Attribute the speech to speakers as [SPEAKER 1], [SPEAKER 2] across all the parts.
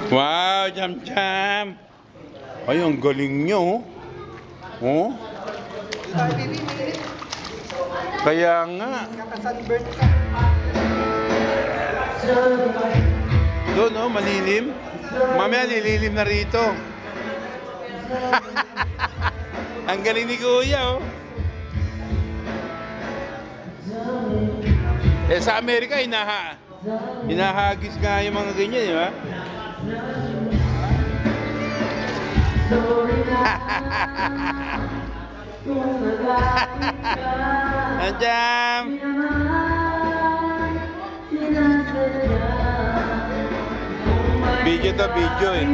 [SPEAKER 1] Wow, Jam-Jam. Ay, ang galing nyo. Oh. Kaya nga. Doon, oh, malilim. Mamaya lililim na rito. Ang galing ni Kuya, oh. Eh, sa Amerika, hinahagis nga yung mga ganyan, di ba? Jam. Video to video eh.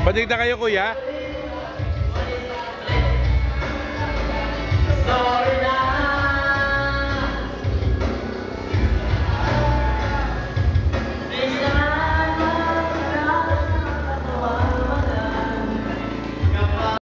[SPEAKER 1] Padigda kayo, Kuya. Sorry.